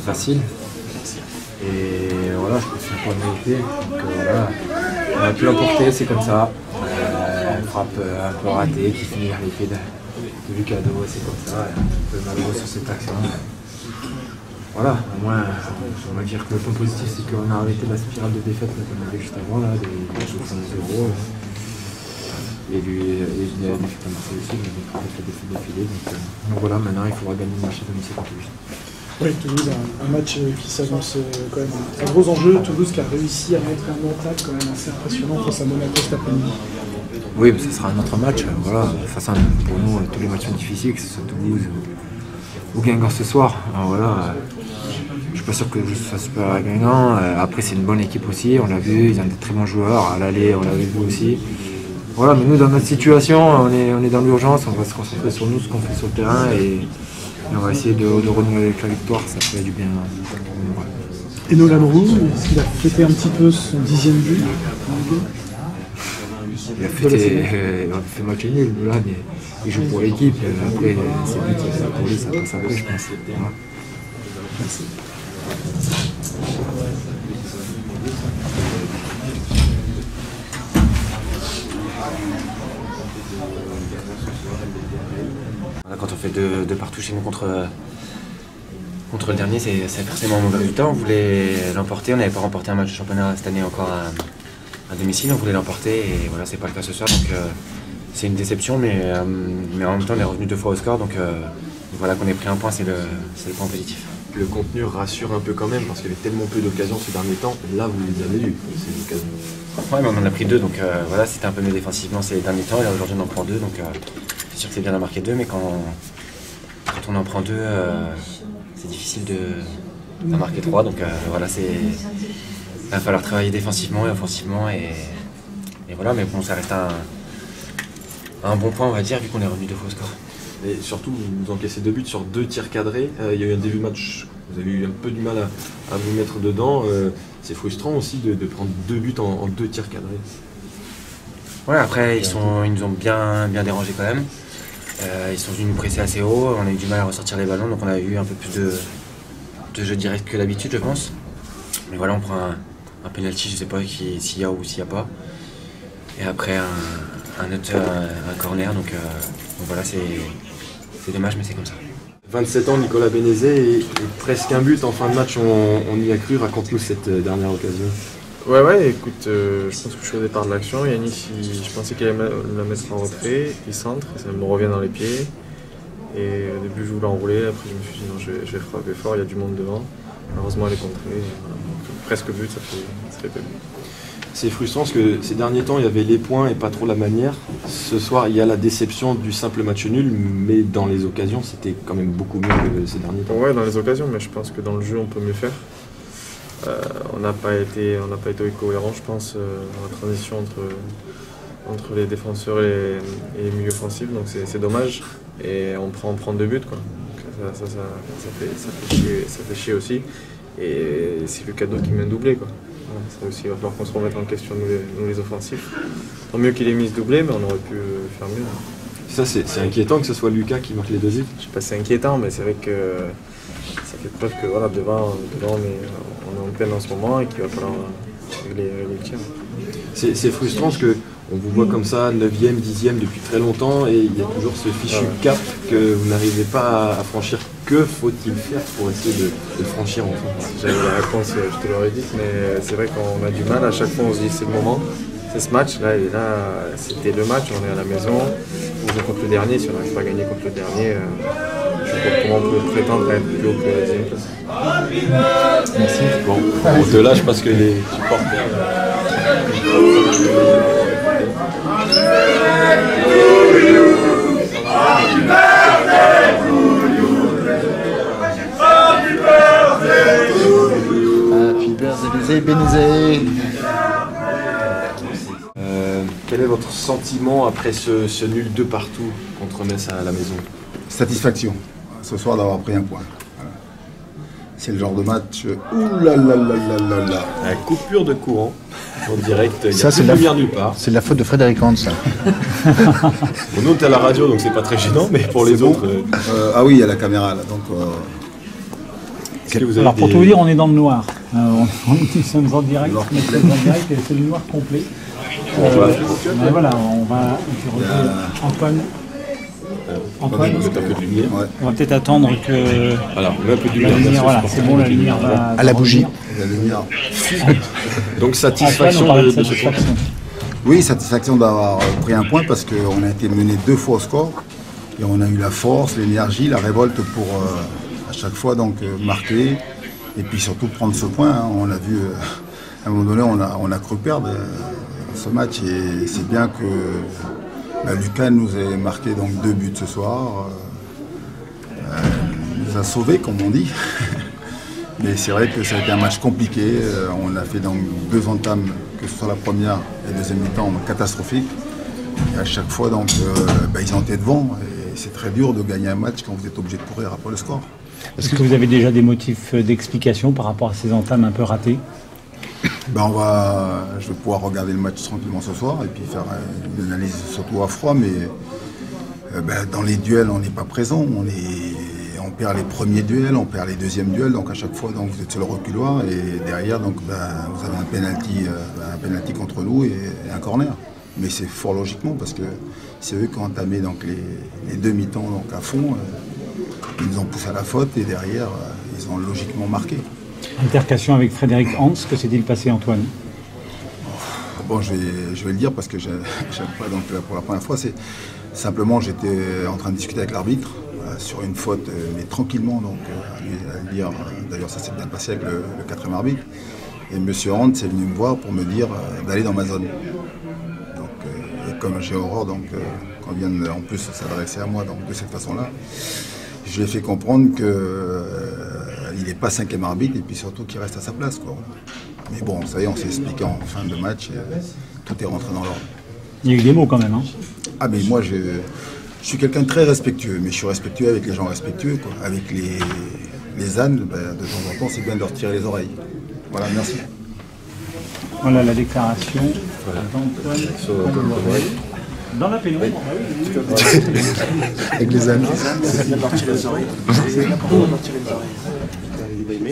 facile. Et voilà, je pense que c'est un point de vérité. Donc voilà, on a pu l'emporter, c'est comme ça. Frappe un peu ratée qui finit à l'épée de Lucado, c'est comme ça. Un peu malheureux sur cette action. Voilà, au moins, on va dire que le point positif, c'est qu'on a arrêté la spirale de défaite qu'on avait juste avant, là, des 0. Et lui a la défaite à Marseille aussi, il a fait la défaite d'affilée. Donc voilà, maintenant, il faudra gagner le match à domicile contre Toulouse. Oui, Toulouse, un match qui s'annonce quand même un gros enjeu. Toulouse qui a réussi à mettre un mental quand même assez impressionnant face à Monaco cet après-midi. Oui, mais ce sera un autre match. Voilà, de toute façon, pour nous, tous les matchs sont difficiles, que ce soit Toulouse ou Guingamp ce soir. Alors voilà, je suis pas sûr que je sois super à Guingamp. Après, c'est une bonne équipe aussi, on l'a vu, ils ont des très bons joueurs. À l'aller, on l'avait vu aussi. Voilà, mais nous, dans notre situation, on est dans l'urgence, on va se concentrer sur nous, ce qu'on fait sur le terrain et on va essayer de renouer avec la victoire, ça fait du bien. Et Nolan Roux, est-ce qu'il a fêté un petit peu son 10e but? Il a fait match nul, là, mais il joue pour l'équipe. Après, c'est lui qui a pour lui, ça passe après, je pense. Voilà. Merci. Quand on fait deux partout chez nous contre le dernier, c'est forcément un mauvais résultat. On voulait l'emporter, on n'avait pas remporté un match de championnat cette année encore à domicile, on voulait l'emporter et voilà, c'est pas le cas ce soir. Donc c'est une déception, mais en même temps on est revenu 2 fois au score, donc voilà, qu'on ait pris un point, c'est le point positif. Le contenu rassure un peu quand même parce qu'il y avait tellement peu d'occasions ces derniers temps. Là, vous les avez eues, ces occasions. Ouais, mais on en a pris 2, donc voilà, c'était un peu mieux défensivement ces derniers temps. Et là aujourd'hui on en prend 2, donc c'est sûr que c'est bien d'en marquer 2, mais quand on en prend 2, c'est difficile d'en marquer 3. Donc voilà, il va falloir travailler défensivement et offensivement. Et voilà, mais bon, ça reste un bon point, on va dire, vu qu'on est revenu 2 fois au score. Et surtout, vous encaissez 2 buts sur 2 tirs cadrés. Il y a eu un début de match, vous avez eu un peu du mal à vous mettre dedans. C'est frustrant aussi de prendre 2 buts en 2 tirs cadrés. Ouais, après, ils nous ont bien dérangé quand même. Ils sont venus nous presser assez haut, on a eu du mal à ressortir les ballons, donc on a eu un peu plus de jeu direct que d'habitude, je pense. Mais voilà, on prend un penalty, je sais pas s'il y a ou s'il n'y a pas. Et après, un corner, donc voilà, c'est dommage, mais c'est comme ça. 27 ans, Nicolas Bénézet, et presque un but en fin de match, on y a cru. Raconte-nous cette dernière occasion. Ouais, écoute, je pense que je suis au départ de l'action. Yannick, je pensais qu'il allait la mettre en retrait, il centre, et ça me revient dans les pieds. Et au début, je voulais enrouler, après je me suis dit non, je vais frapper fort, il y a du monde devant. Heureusement, elle est contrée. Voilà. Donc, presque but, ça fait pas but. C'est frustrant parce que ces derniers temps, il y avait les points et pas trop la manière. Ce soir, il y a la déception du simple match nul, mais dans les occasions, c'était quand même beaucoup mieux que ces derniers temps. Ouais, dans les occasions, mais je pense que dans le jeu, on peut mieux faire. On n'a pas été cohérent, je pense, dans la transition entre les défenseurs et les milieux offensifs, donc c'est dommage. Et on prend 2 buts, quoi. Donc ça fait chier aussi. Et c'est Lucado qui met un doublé, quoi. Voilà, ça aussi, il va falloir qu'on se remette en question, nous les offensifs. Tant mieux qu'il ait mis ce doublé, mais on aurait pu faire mieux. Ça, c'est inquiétant que ce soit Lucas qui marque les 2 buts. Je sais pas si c'est inquiétant, mais c'est vrai que ça fait preuve que voilà, devant on est en peine en ce moment et qu'il va falloir régler le tir. C'est frustrant parce que on vous voit comme ça, 9e, 10e depuis très longtemps, et il y a toujours ce fichu cap que vous n'arrivez pas à franchir. Que faut-il faire pour essayer de le franchir enfin? Si j'avais la réponse, je te l'aurais dit, mais c'est vrai qu'on a du mal. À chaque fois, on se dit c'est le moment, c'est ce match. Là, et là, c'était le match, on est à la maison, on joue contre le dernier. Si on n'arrive pas à gagner contre le dernier, je sais pas comment on peut prétendre à être plus haut que la 10e place. Merci. Bon, on te lâche parce que les supporters. Bénézet. Quel est votre sentiment après ce nul de partout contre Metz à la maison? Satisfaction, ce soir d'avoir pris un point. Voilà. C'est le genre de match. Ouh là là là là là là. La coupure de courant en direct, il y a plus de lumière nulle part. C'est de la faute de Frédéric Hans, ça. Bon, nous, on est à la radio, donc c'est pas très gênant, mais pour les autres. Ah oui, il y a la caméra là, donc. Est-ce que vous avez Alors pour des- tout vous dire, on est dans le noir. Nous sommes en direct, mais c'est en direct et c'est le noir complet. Mais voilà, on va interroger Antoine. Antoine, Ouais. on va peut-être attendre que Alors, on met un peu de la lumière. lumière, voilà, c'est bon, la lumière va. À la bougie. revenir. La lumière. Donc, Antoine, satisfaction on parlait de de ce point. satisfaction. Oui, satisfaction d'avoir pris un point parce qu'on a été mené 2 fois au score et on a eu la force, l'énergie, la révolte pour à chaque fois donc marquer et puis surtout prendre ce point. Hein. On a vu à un moment donné on a cru perdre ce match et c'est bien que Lucas nous ait marqué donc 2 buts ce soir. Nous a sauvés comme on dit. Mais c'est vrai que ça a été un match compliqué. On a fait donc 2 entames, que ce soit la première et la deuxième mi-temps, catastrophiques. Et à chaque fois, donc, ils ont été devant. Et c'est très dur de gagner un match quand vous êtes obligé de courir après le score. Est-ce que vous avez déjà des motifs d'explication par rapport à ces entames un peu ratées? Je vais pouvoir regarder le match tranquillement ce soir et puis faire une analyse surtout à froid. Mais dans les duels, on n'est pas présent. On perd les premiers duels, on perd les deuxièmes duels, donc à chaque fois donc, vous êtes sur le reculoir et derrière donc, vous avez un penalty contre nous et un corner. Mais c'est fort logiquement parce que c'est eux qui ont entamé donc, les demi-temps donc, à fond. Ils nous ont poussé à la faute et derrière ils ont logiquement marqué. Altercation avec Frédéric Hans, que s'est-il passé, Antoine? Bon, je vais le dire parce que j'aime pas donc, pour la première fois. C'est simplement j'étais en train de discuter avec l'arbitre. Sur une faute, mais tranquillement, donc à lui dire, d'ailleurs ça s'est bien passé avec le 4e arbitre, et M. Hunt est venu me voir pour me dire d'aller dans ma zone. Donc, et comme j'ai horreur, donc quand on vient en plus s'adresser à moi donc, de cette façon-là, je lui ai fait comprendre qu'il n'est pas 5e arbitre et puis surtout qu'il reste à sa place. Quoi. Mais bon, ça y est, on s'est expliqué en fin de match, et tout est rentré dans l'ordre. Il y a eu des mots quand même. Hein. Ah mais moi je suis quelqu'un de très respectueux, mais je suis respectueux avec les gens respectueux, quoi. Avec les ânes, de temps en temps, c'est bien de leur tirer les oreilles. Voilà, merci. Voilà la déclaration d'Antoine. Dans la pénombre. Avec les ânes. C'est bien de leur tirer les oreilles. C'est bien pour leur tirer les oreilles.